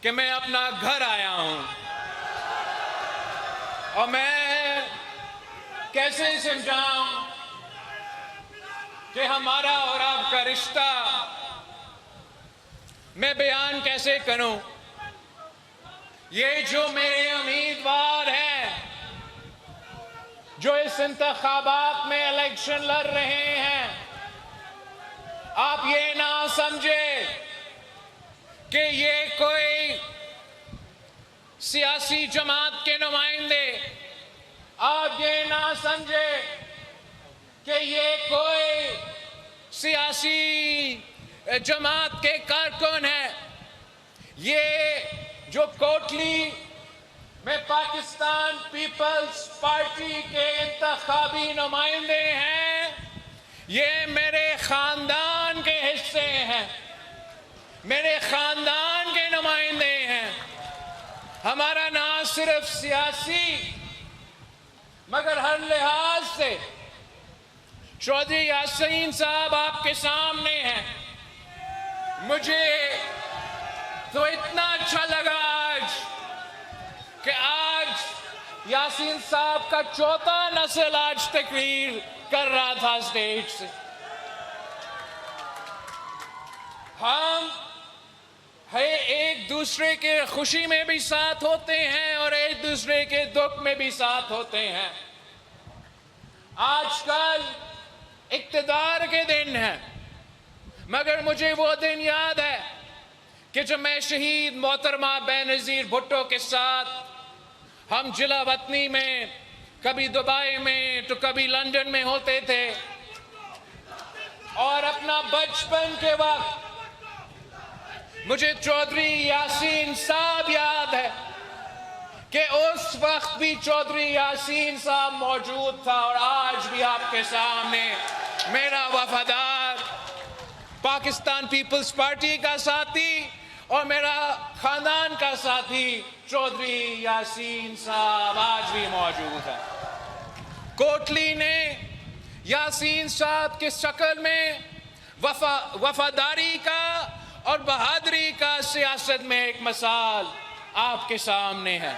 कि मैं अपना घर आया हूं और मैं कैसे समझाऊं कि हमारा और आपका रिश्ता मैं बयान कैसे करूं। ये जो मेरे उम्मीदवार हैं जो इस इंतखाबात में इलेक्शन लड़ रहे हैं, आप ये ना समझे कि ये कोई सियासी जमात के नुमाइंदे, आप ये ना समझे कि ये कोई सियासी जमात के कारकुन है। ये जो कोटली में पाकिस्तान पीपल्स पार्टी के इंतखाबी नुमाइंदे हैं, ये मेरे खानदान के हिस्से हैं, मेरे खानदान के नुमाइंदे हैं। हमारा ना सिर्फ सियासी मगर हर लिहाज से चौधरी यासीन साहब आपके सामने हैं। मुझे तो इतना अच्छा लगा आज कि आज यासीन साहब का चौथा नस्ल आज तकरीर कर रहा था स्टेज से। हम है एक दूसरे के खुशी में भी साथ होते हैं और एक दूसरे के दुख में भी साथ होते हैं। आजकल इक्तदार के दिन है, मगर मुझे वो दिन याद है कि जब मैं शहीद मोहतरमा बेनज़ीर भुट्टो के साथ हम जिला वतनी में, कभी दुबई में तो कभी लंदन में होते थे और अपना बचपन के वक्त मुझे चौधरी यासीन साहब याद है कि उस वक्त भी चौधरी यासीन साहब मौजूद था और आज भी आपके सामने मेरा वफादार पाकिस्तान पीपल्स पार्टी का साथी और मेरा खानदान का साथी चौधरी यासीन साहब आज भी मौजूद है। कोटली ने यासीन साहब के शक्ल में वफादारी का और बहादुरी का सियासत में एक मिसाल आपके सामने है।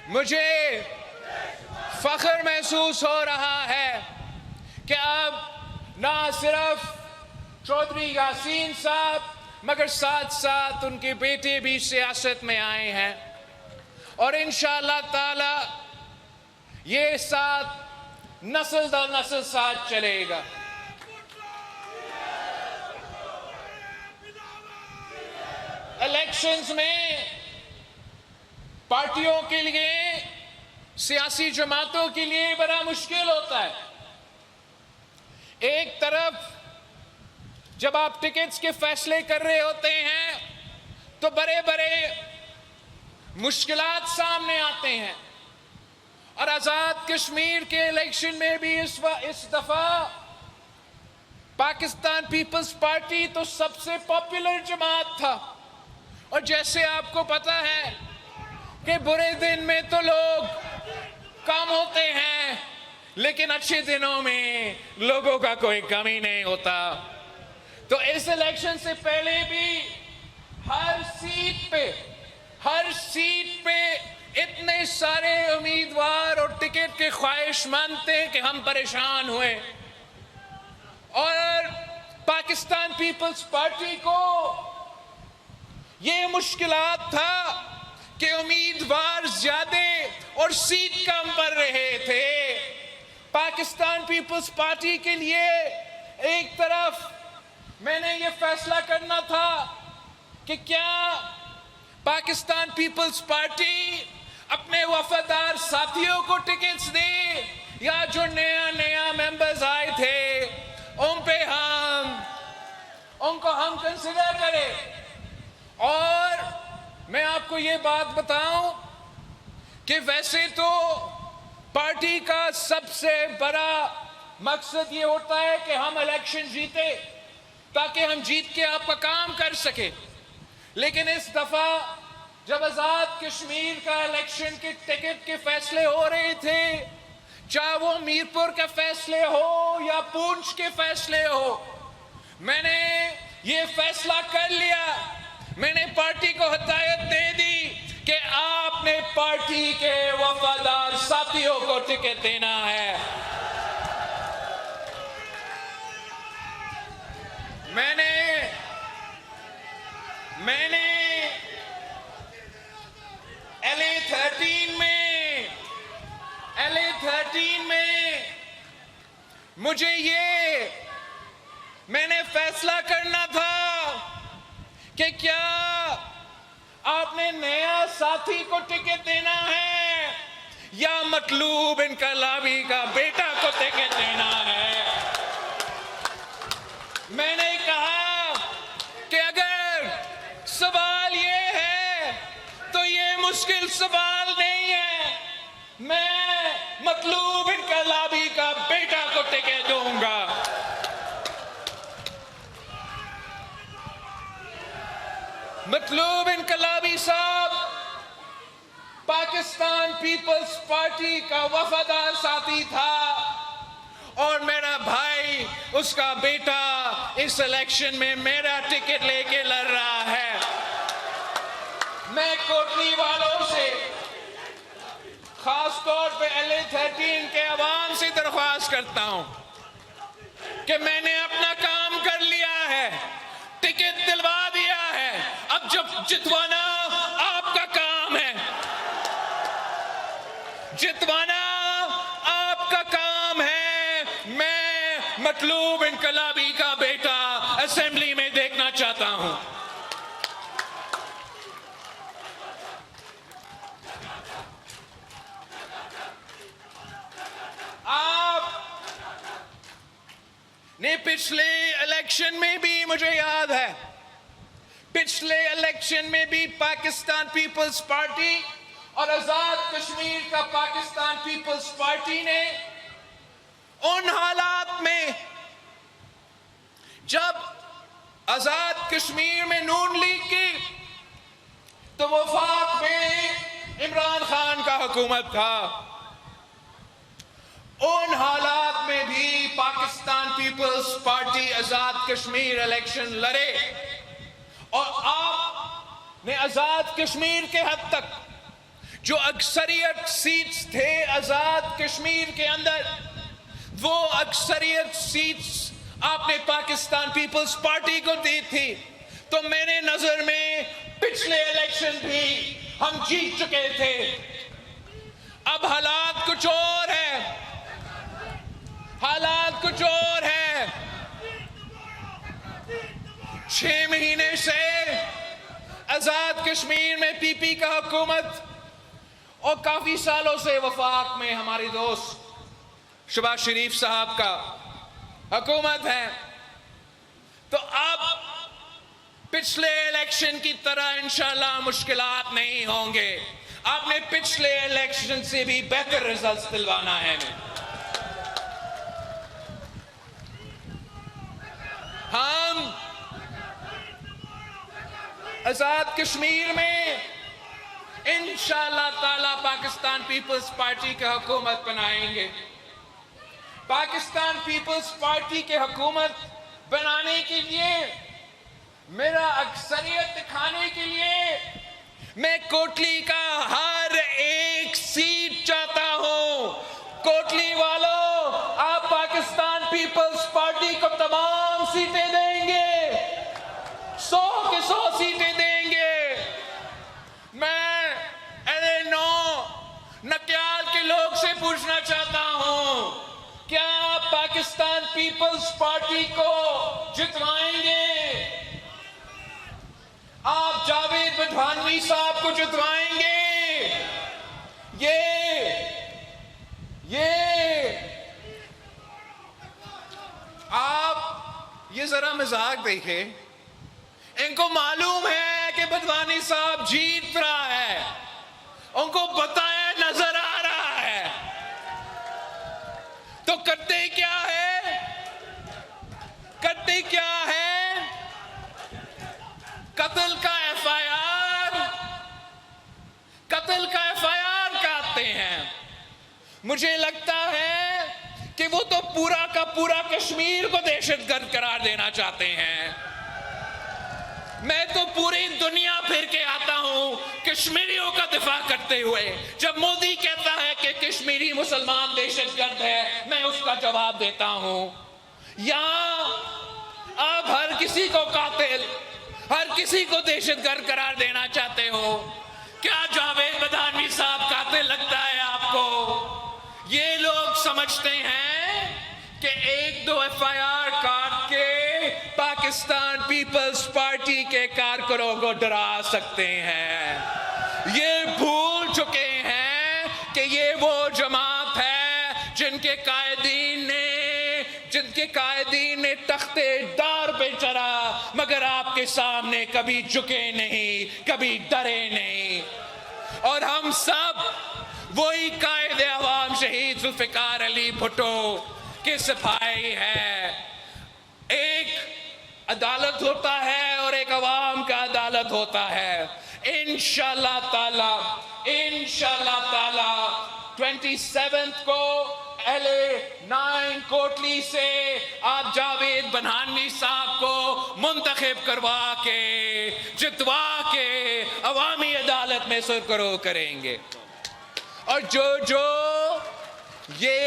मुझे फख्र महसूस हो रहा है कि अब ना सिर्फ चौधरी यासीन साहब मगर साथ साथ उनके बेटे भी सियासत में आए हैं और इंशाअल्लाह ताला ये साथ नस्ल दर नस्ल साथ चलेगा। इलेक्शंस में पार्टियों के लिए, सियासी जमातों के लिए बड़ा मुश्किल होता है। एक तरफ जब आप टिकट्स के फैसले कर रहे होते हैं तो बड़े बड़े मुश्किलात सामने आते हैं और आज़ाद कश्मीर के इलेक्शन में भी इस दफा पाकिस्तान पीपल्स पार्टी तो सबसे पॉपुलर जमात था और जैसे आपको पता है कि बुरे दिन में तो लोग कम होते हैं लेकिन अच्छे दिनों में लोगों का कोई कमी नहीं होता। तो इस इलेक्शन से पहले भी हर सीट पे इतने सारे उम्मीदवार और टिकट के ख्वाहिशमंद थे कि हम परेशान हुए और पाकिस्तान पीपल्स पार्टी को ये मुश्किलात था कि उम्मीदवार ज्यादा और सीट कम पड़ रहे थे। पाकिस्तान पीपल्स पार्टी के लिए एक तरफ मैंने ये फैसला करना था कि क्या पाकिस्तान पीपल्स पार्टी अपने वफादार साथियों को टिकट्स दे या जो नया मेंबर्स आए थे उनको हम कंसिडर करें। और मैं आपको ये बात बताऊं कि वैसे तो पार्टी का सबसे बड़ा मकसद ये होता है कि हम इलेक्शन जीते ताकि हम जीत के आपका काम कर सके, लेकिन इस दफा जब आज़ाद कश्मीर का इलेक्शन के टिकट के फैसले हो रहे थे, चाहे वो मीरपुर के फैसले हो या पूंछ के फैसले हो, मैंने ये फैसला कर लिया, मैंने पार्टी को हिदायत दे दी कि आपने पार्टी के वफादार साथियों को टिकट देना है। मैंने LA13 में मैंने फैसला करना था कि क्या आपने नया साथी को टिकट देना है या मतलूब इनकलाबी का बेटा को टिकट देना है। मैंने कहा कि अगर सवाल ये है तो ये मुश्किल सवाल नहीं है, मैं मतलूब इनकलाबी का बेटा को टिकट दूंगा। मतलूब इनकलाबी साहब पाकिस्तान पीपल्स पार्टी का वफादार साथी था और मेरा भाई, उसका बेटा इस इलेक्शन में मेरा टिकट लेके लड़ रहा है। मैं कोटली वालों से, खास तौर पे LA13 के अवाम से दरख्वास्त करता हूं कि मैंने अपना काम कर लिया है, टिकट दिलवा दिया है, अब जब जितवाना आपका काम है, जितवाना आपका काम है। मैं मतलूब इनकलाबी का बेटा असेंबली में देखना चाहता हूं। ने पिछले इलेक्शन में भी, मुझे याद है, पिछले इलेक्शन में भी पाकिस्तान पीपल्स पार्टी और आजाद कश्मीर का पाकिस्तान पीपल्स पार्टी ने उन हालात में जब आजाद कश्मीर में नून लीग की तो वफाक में इमरान खान का हुकूमत था, उन हालात में भी पाकिस्तान पीपल्स पार्टी आजाद कश्मीर इलेक्शन लड़े और आपने आजाद कश्मीर के हद तक जो अक्सरियत सीट्स थे आजाद कश्मीर के अंदर, वो अक्सरियत सीट्स आपने पाकिस्तान पीपल्स पार्टी को दी थी। तो मेरे नजर में पिछले इलेक्शन भी हम जीत चुके थे। अब हालात कुछ और है, हालात कुछ और है। 6 महीने से आजाद कश्मीर में पीपी का हुकूमत और काफी सालों से वफाक में हमारे दोस्त शहबाज शरीफ साहब का हुकूमत है। तो अब पिछले इलेक्शन की तरह इंशाल्लाह मुश्किलात नहीं होंगे। आपने पिछले इलेक्शन से भी बेहतर रिजल्ट्स दिलवाना है। हम आजाद कश्मीर में इंशाअल्लाह ताला पाकिस्तान पीपल्स पार्टी की हुकूमत बनाएंगे। पाकिस्तान पीपल्स पार्टी के हुकूमत बनाने के लिए, मेरा अक्सरियत दिखाने के लिए मैं कोटली का हर एक सीट चाहता हूं। कोटली वालों, आप पाकिस्तान पीपल्स पार्टी को तमाम सीटें देंगे, 100 के 100 सीटें देंगे। मैं LA9 नक्याल के लोग से पूछना चाहता हूं, क्या आप पाकिस्तान पीपल्स पार्टी को जितवाएंगे? आप जावेद बदवानवी साहब को जितवाएंगे? आप ये जरा मजाक देखें, इनको मालूम है कि बदवानी साहब जीत रहा है, उनको बताया नजर आ रहा है, तो करते क्या है? करते क्या है? कत्ल का FIR काटते हैं। मुझे लगता है कि वो तो पूरा का पूरा कश्मीर को दहशतगर्द करार देना चाहते हैं। मैं तो पूरी दुनिया फिर के आता हूं कश्मीरियों का दिफा करते हुए। जब मोदी कहता है कि कश्मीरी मुसलमान दहशतगर्द है, मैं उसका जवाब देता हूं। यहां आप हर किसी को कातिल, हर किसी को दहशतगर्द करार देना चाहते हो। क्या जावेद बदानवी साहब कातिल लगता है आपको? ये लोग समझते हैं कि एक दो FIR काट के पाकिस्तान पीपल्स पार्टी के कारकुनों को डरा सकते हैं। ये भूल चुके हैं कि ये वो जमात है जिनके कायदीन ने तख्ते दार पे चढ़ा, मगर आपके सामने कभी झुके नहीं, कभी डरे नहीं। और हम सब वही कायदे अवाम शहीद जुल्फिकार अली भुट्टो के सिपाही है। एक अदालत होता है और एक अवाम का अदालत होता है। इंशाअल्लाह ताला 27 को LA9 कोटली से आप जावेद बदानवी साहब को मुंतखब करवा के, जितवा के अवामी अदालत में सुरखरू करेंगे। और जो ये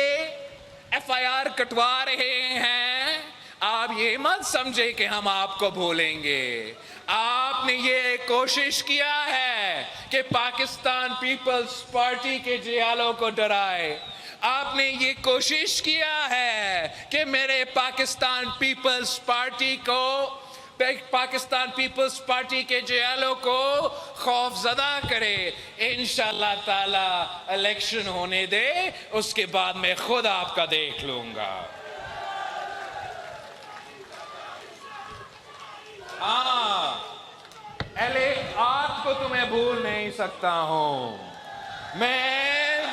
FIR कटवा रहे हैं, आप ये मत समझे कि हम आपको भूलेंगे। आपने ये कोशिश किया है कि पाकिस्तान पीपल्स पार्टी के जियालों को डराए। आपने ये कोशिश किया है कि मेरे पाकिस्तान पीपल्स पार्टी के जियालों को खौफजदा करे। इंशाअल्लाह ताला इलेक्शन होने दे, उसके बाद मैं खुद आपका देख लूंगा। LA8 को तो मैं भूल नहीं सकता हूं। मैं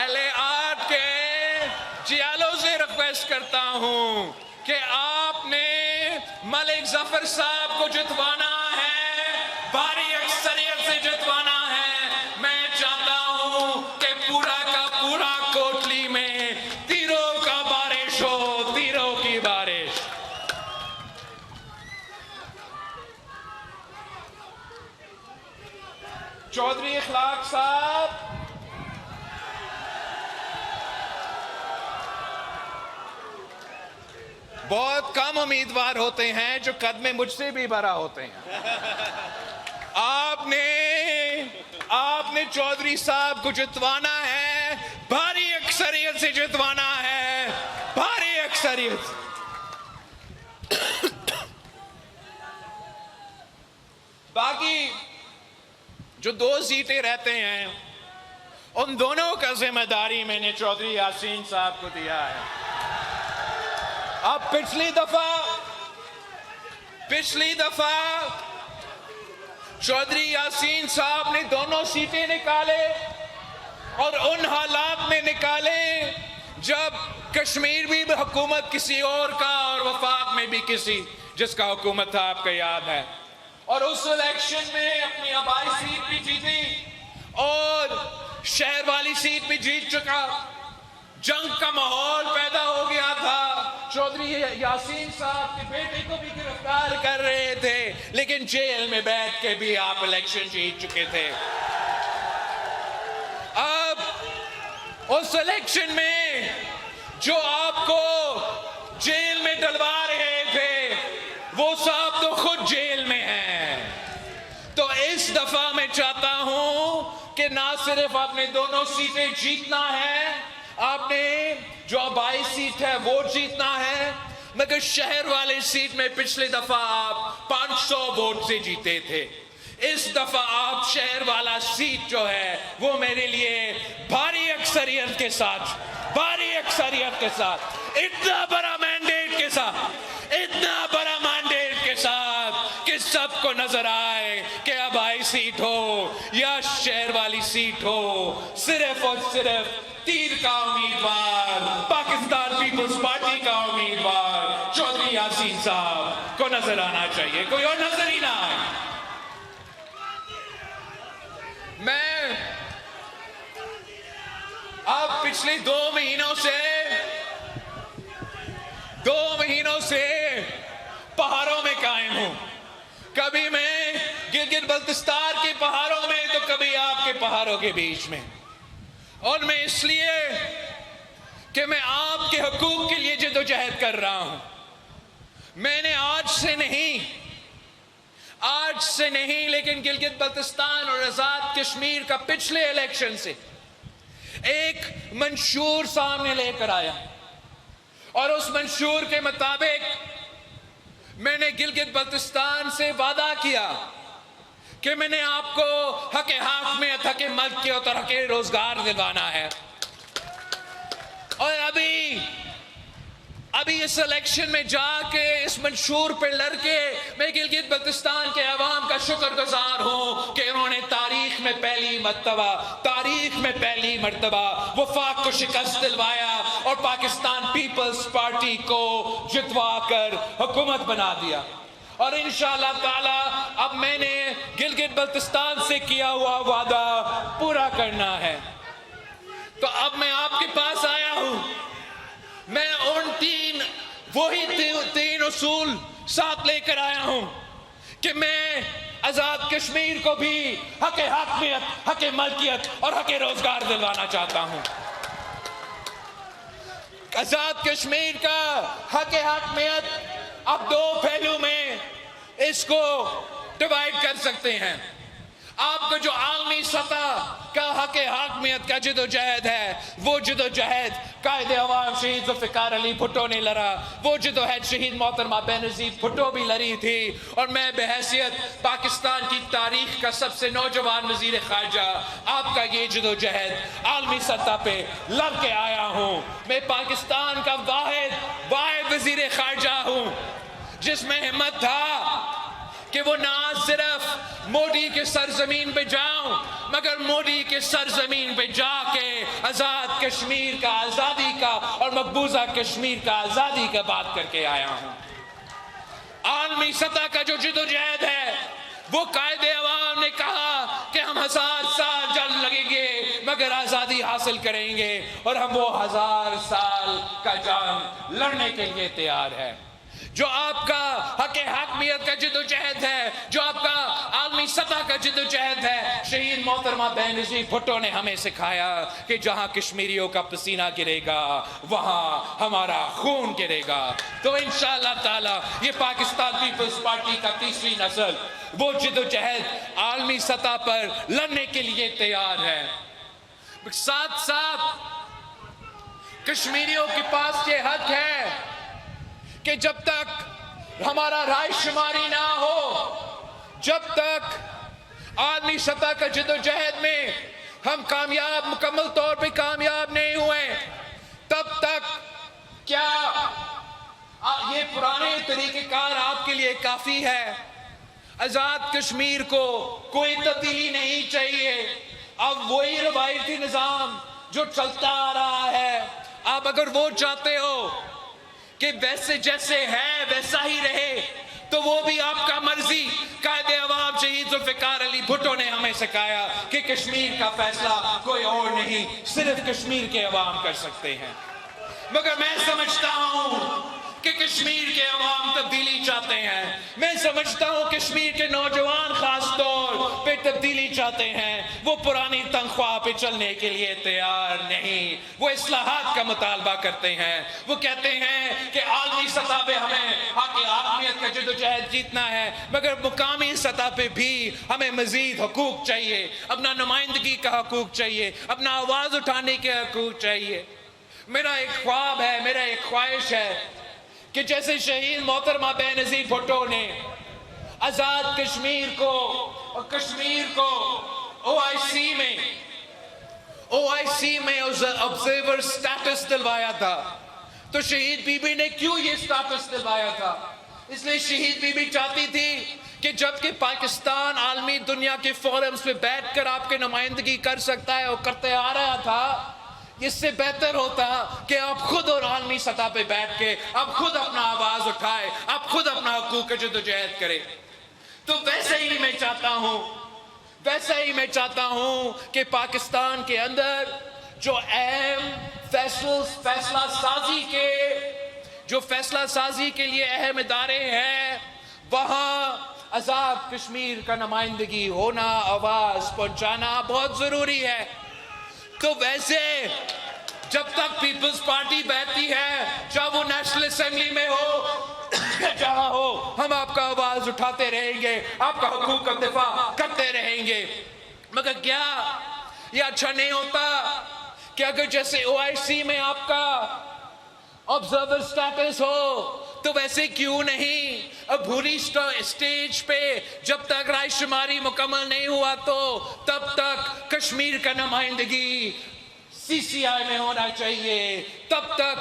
LA8 के जियालों से रिक्वेस्ट करता हूं कि आपने मलिक जफर साहब को जितवाना है, भारी अक्सरियत से जितवाना है। मैं चाहता हूं कि पूरा का पूरा कोटली में तीरों का बारिश हो, तीरों की बारिश। चौधरी इखलाक साहब, बहुत कम उम्मीदवार होते हैं जो कद में मुझसे भी बड़ा होते हैं। आपने चौधरी साहब को जितवाना है, भारी अक्सरियत से जितवाना है, भारी अक्सरियत। बाकी जो 2 सीटें रहते हैं, उन दोनों का जिम्मेदारी मैंने चौधरी यासीन साहब को दिया है। अब पिछली दफा चौधरी यासीन साहब ने दोनों सीटें निकाले, और उन हालात में निकाले जब कश्मीर भी हुकूमत किसी और का और वफाक में भी किसी जिसका हुकूमत था, आपको याद है। और उस इलेक्शन में अपनी आबाई सीट भी जीती और शहर वाली सीट भी जीत चुका। जंग का माहौल पैदा हो गया था। चौधरी यासीन साहब के बेटे को भी गिरफ्तार कर रहे थे, लेकिन जेल में बैठ के भी आप इलेक्शन जीत चुके थे। अब उस इलेक्शन में जो आपको जेल में डलवा रहे थे, वो साहब तो खुद जेल में हैं। तो इस दफा मैं चाहता हूं कि ना सिर्फ आपने दोनों सीटें जीतना है, आपने जो 22 सीट है वो जीतना है, मगर शहर वाले सीट में पिछले दफा आप 500 वोट से जीते थे। इस दफा आप शहर वाला सीट जो है वो मेरे लिए भारी अक्सरियत के साथ, इतना बड़ा मैंडेट के साथ कि सबको नजर आए कि अब आई सीट हो या शहर वाली सीट हो, सिर्फ और सिर्फ तीर का उम्मीदवार, पाकिस्तान पीपल्स पार्टी का उम्मीदवार चौधरी यासीन साहब को नजर आना चाहिए, कोई और नजर ही ना आए। मैं अब पिछले 2 महीनों से पहाड़ों में कायम हूं। कभी मैं गिलगित बल्तिस्तान के पहाड़ों में तो कभी आपके पहाड़ों के बीच में। और मैं इसलिए कि मैं आपके हकूक के लिए जद्दोजहद कर रहा हूं। मैंने आज से नहीं लेकिन गिलगित बल्तिस्तान और आजाद कश्मीर का पिछले इलेक्शन से एक मंशूर सामने लेकर आया और उस मंशूर के मुताबिक मैंने गिलगित बल्तिस्तान से वादा किया कि मैंने आपको हक़ हाकिमियत, हक़ मलकियत और हक़ रोजगार दिलवाना है। और अभी इस इलेक्शन में जाके इस मंशूर पे लड़के मैं गिलगित बल्तिस्तान के अवाम का शुक्रगुजार हूं कि उन्होंने तारीख में पहली मर्तबा वफाक को शिकस्त दिलवाया और पाकिस्तान पीपल्स पार्टी को जितवा कर हुकूमत बना दिया। और इंशाअल्लाह ताला अब मैंने गिलगित बल्तिस्तान से किया हुआ वादा पूरा करना है। तो अब मैं आपके पास आया हूं। मैं उन तीन उसूल साथ लेकर आया हूं कि मैं आजाद कश्मीर को भी हक़ हाकिमियत, हक़ मलकियत और हक़ रोजगार दिलवाना चाहता हूं। आजाद कश्मीर का हक़ हाकिमियत आप दो पहलू में इसको डिवाइड कर सकते हैं। आपका जो आलमी सतह का हक़ हाकिमियत का जद्दोजहद है, वो जद्दोजहद कायदे अवाम शहीद ज़ुल्फ़िकार अली भुट्टो ने लड़ा, वो जद्दोजहद शहीद मोहतरमा बेनज़ीर भुट्टो भी लड़ी थी। और मैं बहैसियत पाकिस्तान की तारीख का सबसे नौजवान वज़ीर ख़ारजा आपका ये जद्दोजहद आलमी सतह पे लड़ के आया हूँ। मैं पाकिस्तान का वाहिद वज़ीर ख़ारजा हूँ जिसमें हिम्मत था कि वो ना सिर्फ मोदी के सरजमीन पे जाऊं मगर मोदी के सरजमीन पे जाके आजाद कश्मीर का आजादी का और मकबूजा कश्मीर का आजादी का बात करके आया हूं। आलमी सतह का जो जद्दोजहद है वो कायदे अवाम ने कहा कि हम 1000 साल जंग लगेंगे मगर आजादी हासिल करेंगे और हम वो 1000 साल का जंग लड़ने के लिए तैयार है। जो आपका हक़ हाकिमियत का जद्दोजहद है, जो आपका आलमी सतह का जद्दोजहद है, शहीद मोहतरमा बेनज़ीर भुट्टो ने हमें सिखाया कि जहां कश्मीरियों का पसीना गिरेगा वहां हमारा खून गिरेगा। तो इंशाअल्लाह ताला ये पाकिस्तान पीपल्स पार्टी का तीसरी नस्ल वो जद्दोजहद आलमी सतह पर लड़ने के लिए तैयार है। साथ साथ कश्मीरियों के पास ये हक है कि जब तक हमारा रायशुमारी ना हो, जब तक आलमी सतह का जद्दोजहद में हम मुकम्मल तौर पे कामयाब नहीं हुए, तब तक क्या ये पुराने तरीक़ेकार आपके लिए काफ़ी है? आज़ाद कश्मीर को कोई तब्दीली नहीं चाहिए। अब वही रवायती निज़ाम जो चलता आ रहा है, आप अगर वो चाहते हो कि वैसे जैसे है वैसा ही रहे तो वो भी आपका मर्जी। कायदे अवाम शहीद ज़ुल्फ़िकार अली भुट्टो ने हमें सिखाया कि कश्मीर का फैसला कोई और नहीं, सिर्फ कश्मीर के अवाम कर सकते हैं। मगर मैं समझता हूं कि कश्मीर के अवाम तब्दीली चाहते हैं। मैं समझता हूं कश्मीर के नौजवान खास तौर पे तब्दीली चाहते हैं। वो पुरानी तनख्वाह पे चलने के लिए तैयार नहीं, वो इस्लाहात का मुतालबा करते हैं। वो कहते हैं कि आलमी सतह पे हमें हक़ हाकिमियत का जद्दोजहद जीतना है मगर मुकामी सतह पे भी हमें मजीद हकूक चाहिए, अपना नुमाइंदगी का हकूक चाहिए, अपना आवाज़ उठाने के हकूक चाहिए। मेरा एक ख्वाब है, मेरा एक ख्वाहिश है कि जैसे शहीद मोहतरमा बेनज़ीर भुट्टो ने आज़ाद कश्मीर को और कश्मीर को OIC में ऑब्जर्वर स्टेटस दिलवाया था, तो शहीद बीबी ने क्यों ये स्टेटस दिलवाया था? इसलिए शहीद बीबी चाहती थी कि जबकि पाकिस्तान आलमी दुनिया के फोरम्स पे बैठकर आपकी नुमाइंदगी कर सकता है और करते आ रहा था, इससे बेहतर होता कि आप खुद और आलमी सतह पे बैठ के आप खुद अपना आवाज उठाए, आप खुद अपना हकूक का जद्दोजहद करें। तो वैसे ही मैं चाहता हूं कि पाकिस्तान के अंदर जो अहम फैसला साजी के लिए अहम इदारे हैं, वहां आजाद कश्मीर का नुमाइंदगी होना, आवाज पहुंचाना बहुत जरूरी है। तो वैसे जब तक पीपल्स पार्टी बहती है, चाहे वो नेशनल असेंबली में हो जहां हो, हम आपका आवाज उठाते रहेंगे, आपका हुकूक का दिफा करते रहेंगे। मगर क्या ये अच्छा नहीं होता कि अगर जैसे OIC में आपका ऑब्जर्वर स्टेटस हो, तो वैसे क्यों नहीं अबूरी स्टेज पे जब तक रायशुमारी मुकम्मल नहीं हुआ तो तब तक कश्मीर का नुमाइंदगी CCI में होना चाहिए, तब तक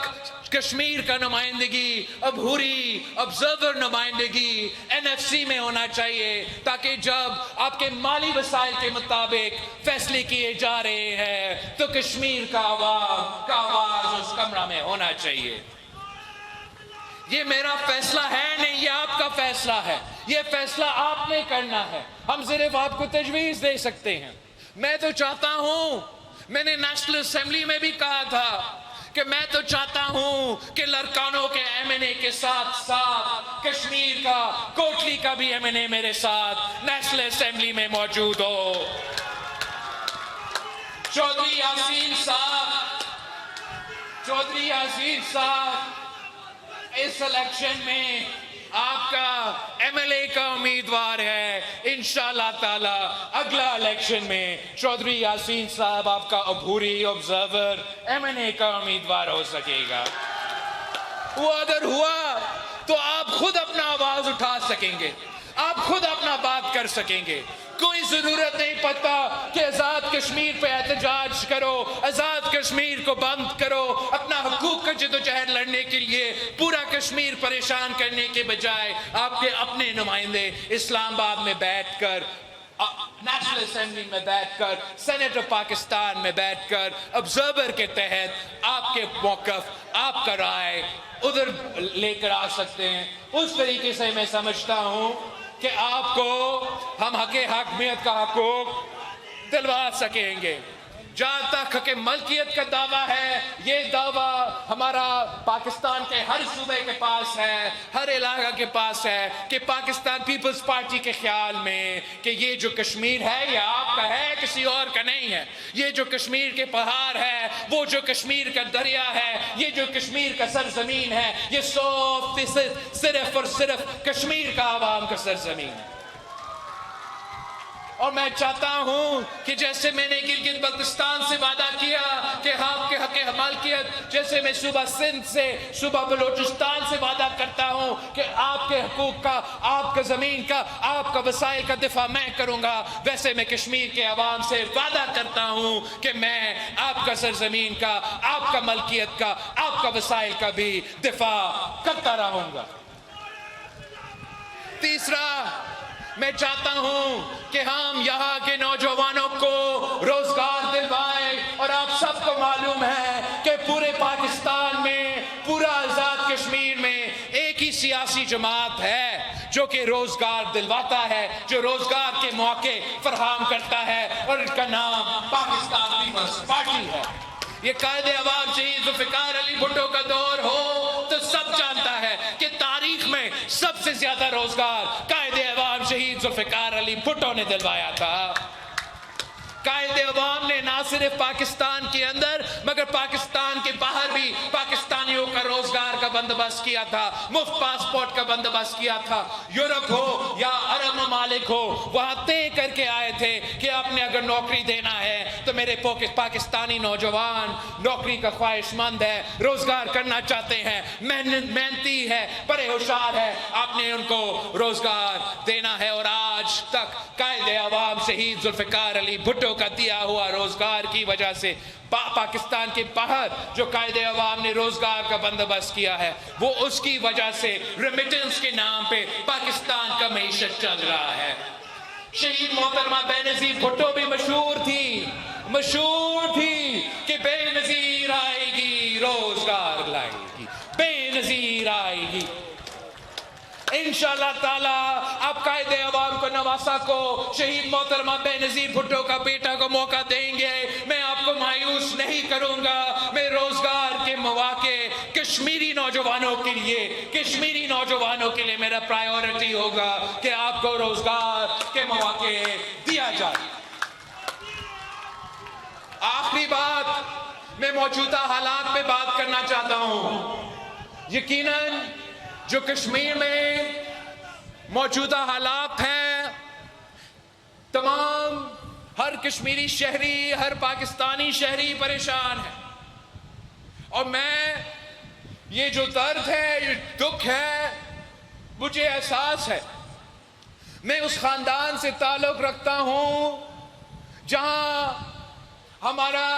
कश्मीर का नुमाइंदगी अबूरी ऑब्जर्वर नुमाइंदगी NFC में होना चाहिए, ताकि जब आपके माली वसाइल के मुताबिक फैसले किए जा रहे हैं तो कश्मीर का आवाज उस कमरा में होना चाहिए। ये मेरा फैसला है नहीं, ये आपका फैसला है, ये फैसला आपने करना है। हम सिर्फ आपको तजवीज दे सकते हैं। मैं तो चाहता हूं, मैंने नेशनल असेंबली में भी कहा था कि मैं तो चाहता हूं कि लड़कानों के MNA के साथ साथ कश्मीर का कोटली का भी MNA मेरे साथ नेशनल असेंबली में मौजूद हो। चौधरी यासीन साहब इस इलेक्शन में आपका MLA का उम्मीदवार है। इंशाअल्लाह ताला अगला इलेक्शन में चौधरी यासीन साहब आपका अबूरी ऑब्जर्वर MNA का उम्मीदवार हो सकेगा। वो अगर हुआ तो आप खुद अपना आवाज उठा सकेंगे, आप खुद अपना बात कर सकेंगे। कोई जरूरत नहीं पड़ता कि आजाद कश्मीर पे एहतजाज करो, आजाद कश्मीर को बंद करो। अपना हकूक का जदोजहद लड़ने के लिए पूरा कश्मीर परेशान करने के बजाय आपके अपने नुमाइंदे इस्लामाबाद में बैठकर, नेशनल असेंबली में बैठकर, सेनेट ऑफ पाकिस्तान में बैठकर ऑब्जर्वर के तहत आपके मौकफ, आपका राय उधर लेकर आ सकते हैं। उस तरीके से मैं समझता हूं कि आपको हम हकमियत का हकूक दिलवा सकेंगे। जहां तक हक मलकियत का दावा है, ये दावा हमारा पाकिस्तान के हर सूबे के पास है, हर इलाका के पास है कि पाकिस्तान पीपल्स पार्टी के ख्याल में कि ये जो कश्मीर है ये आपका है, किसी और का नहीं है। ये जो कश्मीर के पहाड़ है, वो जो कश्मीर का दरिया है, ये जो कश्मीर का सरजमीन है, ये 100% सिर्फ और सिर्फ कश्मीर का आवाम का सरजमीन है। और मैं चाहता हूं कि जैसे मैंने गिलगित बल्तिस्तान से वादा किया कि आपके हक मालकियत, जैसे मैं सूबा सिंध से, सूबा बलोचिस्तान से वादा करता हूं कि आपके हकूक का, आपका जमीन का, आपका वसाइल का दिफा मैं करूंगा, वैसे मैं कश्मीर के अवाम से वादा करता हूं कि मैं आपका सरजमीन का, आपका मलकियत का, आपका वसाइल का भी दिफा करता रहूंगा। तीसरा, मैं चाहता हूं कि हम यहाँ के नौजवानों को रोजगार दिलवाएं। और आप सबको मालूम है कि पूरे पाकिस्तान में, पूरा आजाद कश्मीर में एक ही सियासी जमात है जो कि रोजगार दिलवाता है, जो रोजगार के मौके फराहम करता है, और इनका नाम पाकिस्तान पीपल्स पार्टी है। ये कायदे अवाम शहीद जुल्फिकार अली भुट्टो का दौर हो तो सब जानता है कि तारीख में सबसे ज्यादा रोजगार कायदे अवाम शहीद जुल्फिकार अली भुट्टो ने दिलवाया था। कायदे अवाम ने ना सिर्फ पाकिस्तान के अंदर मगर पाकिस्तान के बाहर भी पाकिस्तानियों का रोजगार का बंदोबस्त किया था, मुफ्त पासपोर्ट का बंदोबस्त किया था। यूरोप हो या अरब ममालिक हो, वहां तय करके आए थे कि आपने अगर नौकरी देना है तो मेरे पाकिस्तानी नौजवान नौकरी का ख्वाहिशमंद है, रोजगार करना चाहते हैं, मेहनती है, बड़े होशियार है, आपने उनको रोजगार देना है। और आज तक कायदे अवाम शहीद जुल्फिकार अली भुट्टो का दिया हुआ रोजगार की वजह से पाकिस्तान के बाहर जो कायदे अवाम ने रोजगार का बंदोबस्त किया है, वो उसकी वजह से रेमिटेंस के नाम पे पाकिस्तान का मईशत चल रहा है। शहीद मोहतरमा बेनजीर भुट्टो भी मशहूर थी कि बेनजीर आएगी रोजगार लाएगी, बेनजीर आएगी। इंशाअल्लाह ताला आप कायदे अवाम को, नवासा को, शहीद मोहतरमा बेनजीर भुट्टो का बेटा को मौका देंगे। मैं आपको मायूस नहीं करूंगा। मैं रोजगार के मौके कश्मीरी नौजवानों के लिए मेरा प्रायोरिटी होगा कि आपको रोजगार के मौके दिया जाए। आखिरी बात, मैं मौजूदा हालात पे बात करना चाहता हूं। यकीनन जो कश्मीर में मौजूदा हालात हैं, हर कश्मीरी शहरी, हर पाकिस्तानी शहरी परेशान है। और मैं ये जो दर्द है, ये दुख है, मुझे एहसास है। मैं उस खानदान से ताल्लुक रखता हूं जहां हमारा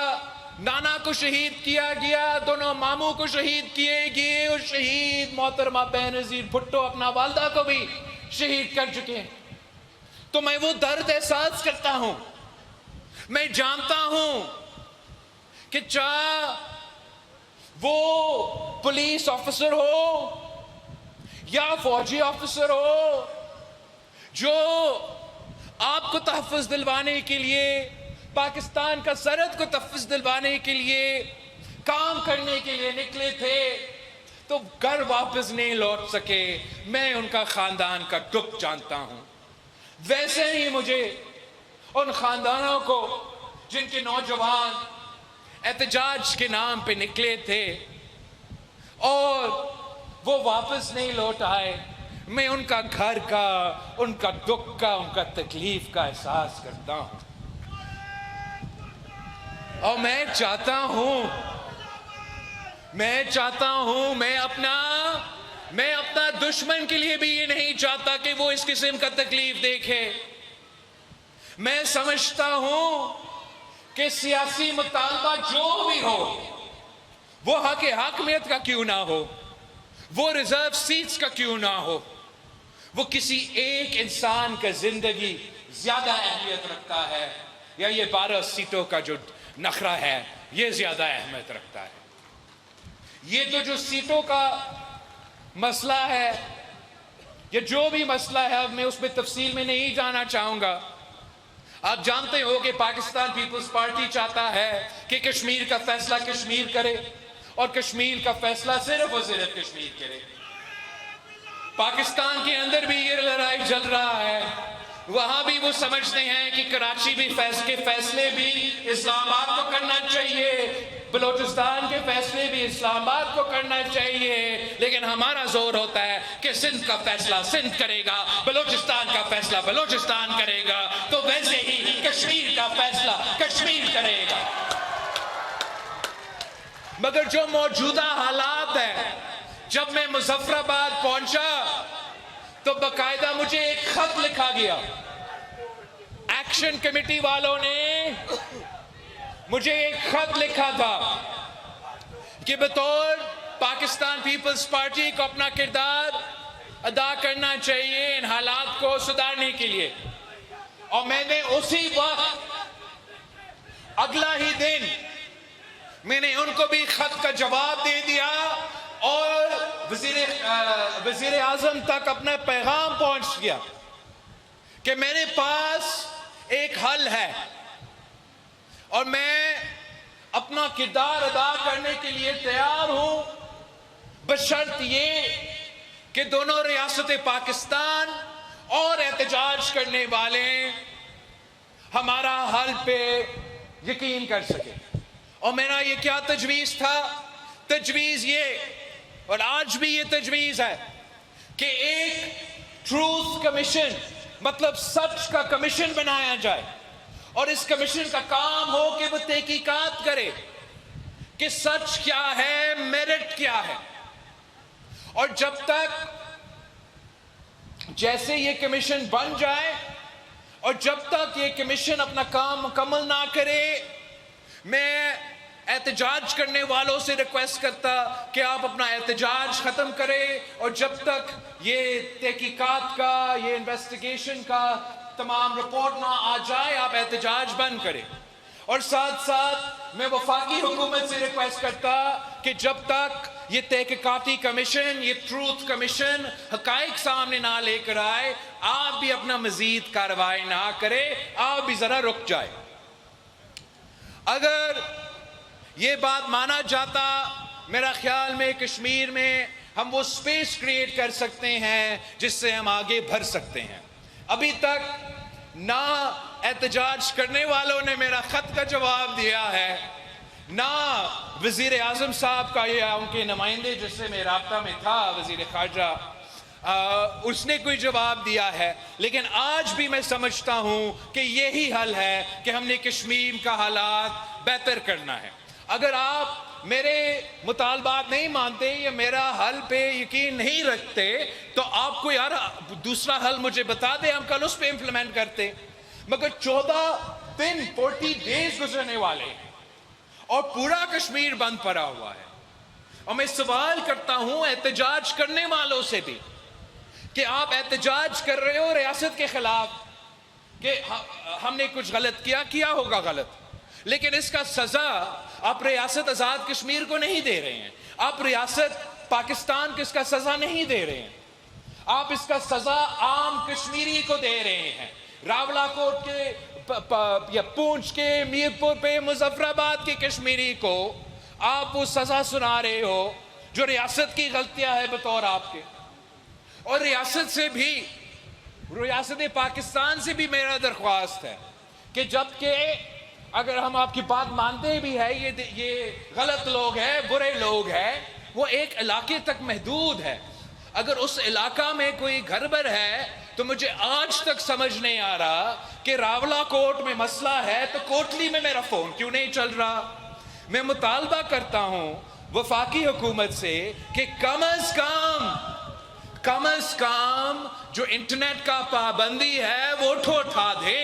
नाना को शहीद किया गया, दोनों मामू को शहीद किए गए, और शहीद मोहतरमा बेनजीर भुट्टो अपना वालदा को भी शहीद कर चुके हैं। तो मैं वो दर्द एहसास करता हूं। मैं जानता हूं कि चाहे वो पुलिस ऑफिसर हो या फौजी ऑफिसर हो, जो आपको तहफ़्फ़ुज़ दिलवाने के लिए, पाकिस्तान का सरहद को तहफ़्फ़ुज़ दिलवाने के लिए काम करने के लिए निकले थे, तो घर वापस नहीं लौट सके। मैं उनका खानदान का दुख जानता हूं। वैसे ही मुझे उन खानदानों को जिनके नौजवान एहतजाज के नाम पे निकले थे और वो वापस नहीं लौट आए, मैं उनका घर का, उनका दुख का, उनका तकलीफ का एहसास करता हूं। और मैं चाहता हूं, मैं अपना दुश्मन के लिए भी ये नहीं चाहता कि वो इस किस्म का तकलीफ देखे। मैं समझता हूं कि सियासी मुतालबा जो भी हो, वो हकमियत का क्यों ना हो, वो रिजर्व सीट्स का क्यों ना हो, वो किसी एक इंसान का जिंदगी ज्यादा अहमियत रखता है, या ये 12 सीटों का जो नखरा है ये ज्यादा अहमियत रखता है। ये तो जो सीटों का मसला है, या जो भी मसला है, अब मैं उसमें तफसील में नहीं जाना चाहूंगा। आप जानते हो कि पाकिस्तान पीपल्स पार्टी चाहता है कि कश्मीर का फैसला कश्मीर करे, और कश्मीर का फैसला सिर्फ और सिर्फ कश्मीर करे। पाकिस्तान के अंदर भी ये लड़ाई चल रहा है। वहां भी वो समझते हैं कि कराची भी के फैसले भी इस्लामाबाद को करना चाहिए, बलोचिस्तान के फैसले भी इस्लामाबाद को करना चाहिए, लेकिन हमारा जोर होता है कि सिंध का फैसला सिंध करेगा, बलोचिस्तान का फैसला बलोचिस्तान करेगा, तो वैसे ही कश्मीर का फैसला कश्मीर करेगा। मगर जो मौजूदा हालात है, जब मैं मुजफ्फराबाद पहुंचा तो बकायदा मुझे एक खत लिखा गया। एक्शन कमेटी वालों ने मुझे एक खत लिखा था कि बतौर पाकिस्तान पीपल्स पार्टी को अपना किरदार अदा करना चाहिए इन हालात को सुधारने के लिए। और मैंने उसी वक्त, अगला ही दिन, मैंने उनको भी खत का जवाब दे दिया और वजीर आजम तक अपना पैगाम पहुंच गया कि मेरे पास एक हल है और मैं अपना किरदार अदा करने के लिए तैयार हूं, बशर्त ये कि दोनों रियासतें पाकिस्तान और एहतजाज करने वाले हमारा हल पे यकीन कर सके। और मेरा ये क्या तजवीज़ था? तजवीज़ ये, और आज भी ये तजवीज़ है, कि एक ट्रूथ कमीशन, मतलब सच का कमीशन बनाया जाए और इस कमीशन का काम हो कि वो तहकीकात करे कि सच क्या है, मेरिट क्या है। और जब तक जैसे ये कमीशन बन जाए और जब तक ये कमीशन अपना काम मुकम्मल ना करे, मैं एहतजाज करने वालों से रिक्वेस्ट करता कि आप अपना एहतजाज ख़त्म करें, और जब तक ये तहकीकात का, ये इन्वेस्टिगेशन का तमाम रिपोर्ट ना आ जाए, आप एहतजाज बंद करें। और साथ साथ मैं वफाकी हुकूमत से रिक्वेस्ट करता कि जब तक ये तहकीकाती कमीशन, ये ट्रूथ कमीशन हकाइक सामने ना लेकर आए, आप भी अपना मजीद कार्रवाई ना करें, आप भी जरा रुक जाए। अगर ये बात माना जाता, मेरा ख्याल में कश्मीर में हम वो स्पेस क्रिएट कर सकते हैं जिससे हम आगे बढ़ सकते हैं। अभी तक ना एहतजाज करने वालों ने मेरा खत का जवाब दिया है, ना वजीर आजम साहब का या उनके नुमाइंदे जिससे मैं राब्ता में था, वजीर खारजा, उसने कोई जवाब दिया है। लेकिन आज भी मैं समझता हूं कि यही हल है कि हमने कश्मीर का हालात बेहतर करना है। अगर आप मेरे मुतालबात नहीं मानते या मेरा हल पे यकीन नहीं रखते तो आपको यार दूसरा हल मुझे बता दे, हम कल उस पे इंप्लीमेंट करते। मगर 14 दिन 40 डेज गुजरने वाले हैं और पूरा कश्मीर बंद पड़ा हुआ है। और मैं सवाल करता हूं एहतजाज करने वालों से भी कि आप एहतजाज कर रहे हो रियासत के खिलाफ कि हमने कुछ गलत किया होगा गलत, लेकिन इसका सजा आप रियासत आजाद कश्मीर को नहीं दे रहे हैं, आप रियासत पाकिस्तान को इसका सजा नहीं दे रहे हैं, आप इसका सजा आम कश्मीरी को दे रहे हैं। रावलाकोट के या पूंछ के, मीरपुर पे, मुजफ्फराबाद के कश्मीरी को आप वो सजा सुना रहे हो जो रियासत की गलतियां है बतौर आपके। और रियासत से भी, रियासत पाकिस्तान से भी मेरा दरख्वास्त है कि जबकि अगर हम आपकी बात मानते भी है, ये गलत लोग हैं, बुरे लोग हैं, वो एक इलाके तक महदूद है। अगर उस इलाका में कोई गड़बड़ है तो मुझे आज तक समझ नहीं आ रहा कि रावलाकोट में मसला है तो कोटली में मेरा फोन क्यों नहीं चल रहा। मैं मुतालबा करता हूं वफाकी हुकूमत से कि कम अज कम जो इंटरनेट का पाबंदी है वो उठा दे।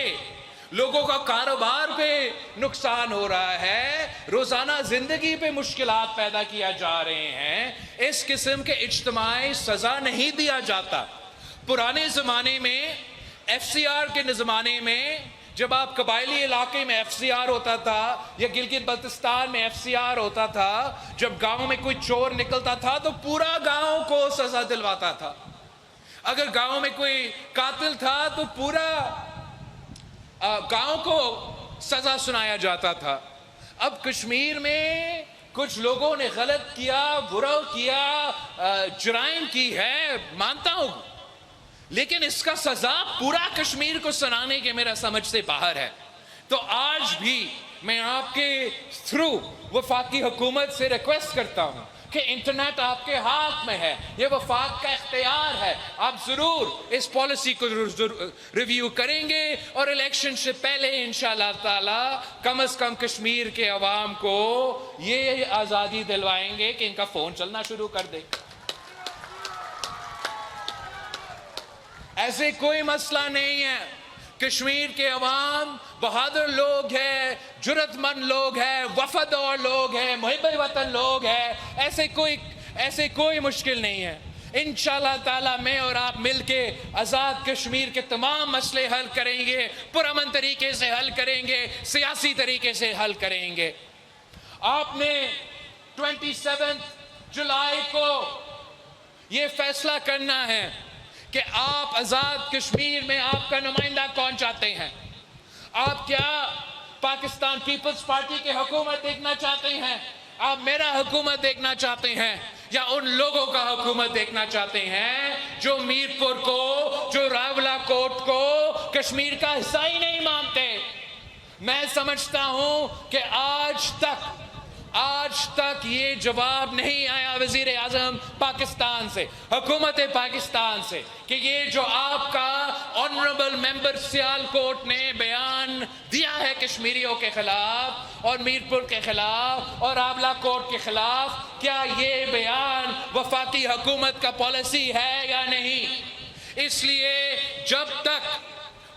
लोगों का कारोबार पे नुकसान हो रहा है, रोजाना जिंदगी पे मुश्किलात पैदा किया जा रहे हैं। इस किस्म के इज्तिमाई सजा नहीं दिया जाता। पुराने जमाने में FCR के जमाने में जब आप कबायली इलाके में FCR होता था या गिलगित बल्तिस्तान में FCR होता था, जब गांव में कोई चोर निकलता था तो पूरा गांव को सजा दिलवाता था। अगर गांव में कोई कातिल था तो पूरा गांव को सजा सुनाया जाता था। अब कश्मीर में कुछ लोगों ने गलत किया, बुरा किया, जुराइम की है, मानता हूं, लेकिन इसका सजा पूरा कश्मीर को सुनाने के मेरा समझ से बाहर है। तो आज भी मैं आपके थ्रू वफाकी हुकूमत से रिक्वेस्ट करता हूं कि इंटरनेट आपके हाथ में है, ये वफाक का इख्तियार है, आप जरूर इस पॉलिसी को रिव्यू करेंगे और इलेक्शन से पहले इंशाअल्लाह ताला कम से कम कश्मीर के अवाम को ये आज़ादी दिलवाएंगे कि इनका फोन चलना शुरू कर दे। ऐसे कोई मसला नहीं है। कश्मीर के अवाम बहादुर लोग हैं, जुर्रतमंद लोग हैं, वफादार लोग हैं, मुहिब वतन लोग हैं। ऐसे कोई मुश्किल नहीं है। इंशाअल्लाह ताला मैं और आप मिलके आज़ाद कश्मीर के तमाम मसले हल करेंगे, पुरअमन तरीके से हल करेंगे, सियासी तरीके से हल करेंगे। आपने 27 जुलाई को ये फैसला करना है कि आप आज़ाद कश्मीर में आपका नुमाइंदा कौन चाहते हैं। आप क्या पाकिस्तान पीपल्स पार्टी की हुकूमत देखना चाहते हैं, आप मेरा हुकूमत देखना चाहते हैं, या उन लोगों का हुकूमत देखना चाहते हैं जो मीरपुर को, जो रावलाकोट को कश्मीर का हिस्सा ही नहीं मानते। मैं समझता हूं कि आज तक ये जवाब नहीं आया वजीर आजम पाकिस्तान से, हुकूमत पाकिस्तान से, कि ये जो आपका ऑनरेबल मेंबर सियालकोट ने बयान दिया है कश्मीरियों के खिलाफ और मीरपुर के खिलाफ और रावलाकोट के खिलाफ, क्या ये बयान वफाकी हुकूमत का पॉलिसी है या नहीं। इसलिए जब तक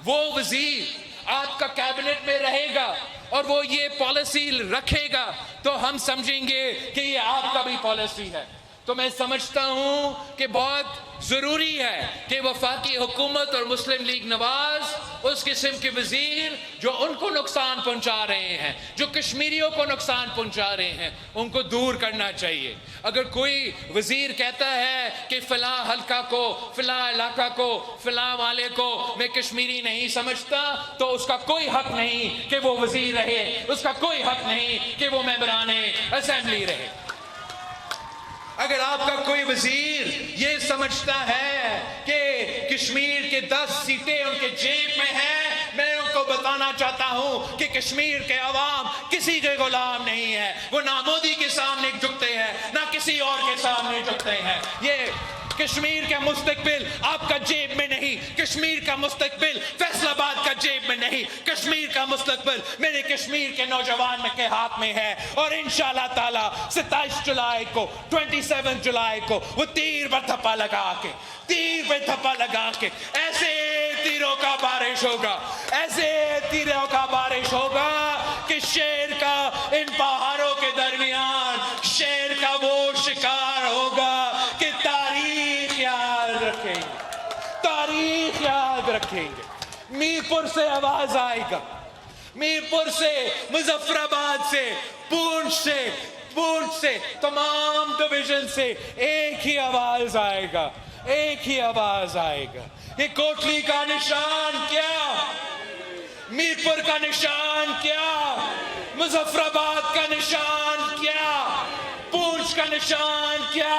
वो वजीर आपका कैबिनेट में रहेगा और वो ये पॉलिसी रखेगा तो हम समझेंगे कि ये आपका भी पॉलिसी है। तो मैं समझता हूं कि बहुत जरूरी है कि वफाकी हुकूमत और मुस्लिम लीग नवाज उस किस्म के वजीर जो उनको नुकसान पहुंचा रहे हैं, जो कश्मीरियों को नुकसान पहुंचा रहे हैं, उनको दूर करना चाहिए। अगर कोई वजीर कहता है कि फिला हल्का को, फिला इलाका को, फिला वाले को मैं कश्मीरी नहीं समझता, तो उसका कोई हक नहीं कि वो वजीर रहे, उसका कोई हक नहीं कि वो मेंबरान असेंबली रहे। अगर आपका कोई वजीर ये समझता है कि कश्मीर के 10 सीटें उनके जेब में हैं, मैं उनको बताना चाहता हूं कि कश्मीर के अवाम किसी के गुलाम नहीं है। वो ना मोदी के सामने झुकते हैं, ना किसी और के सामने झुकते हैं। ये कश्मीर का मुस्तकबिल आपका जेब में नहीं, कश्मीर का मुस्तकबिल फैसलाबाद का जेब में नहीं, कश्मीर का मुस्तकबिल मेरे कश्मीर के नौजवान के हाथ में है। और इंशाल्लाह ताला 27 जुलाई को, 27 जुलाई को वो तीर पर थप्पा लगा के ऐसे तीरों का बारिश होगा, ऐसे तीरों का बारिश होगा कि शेर का इन पहाड़ों के दरमियान शेर का वो शिकार होगा कि तारीख याद रखेंगे। मीरपुर से आवाज आएगा, मीरपुर से, मुजफ्फराबाद से, पूंछ से, तमाम डिवीजन से एक ही आवाज आएगा। ये कोटली का निशान क्या, मीरपुर का निशान क्या, मुजफ्फराबाद का निशान क्या, पूंछ का निशान क्या,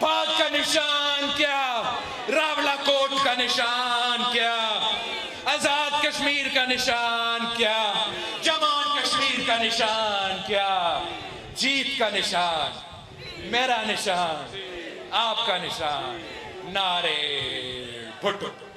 पाक का निशान क्या, रावलाकोट का निशान क्या, आजाद कश्मीर का निशान क्या, जमान कश्मीर का निशान क्या, जीत का निशान, मेरा निशान, आपका निशान, नारे भुट्टो।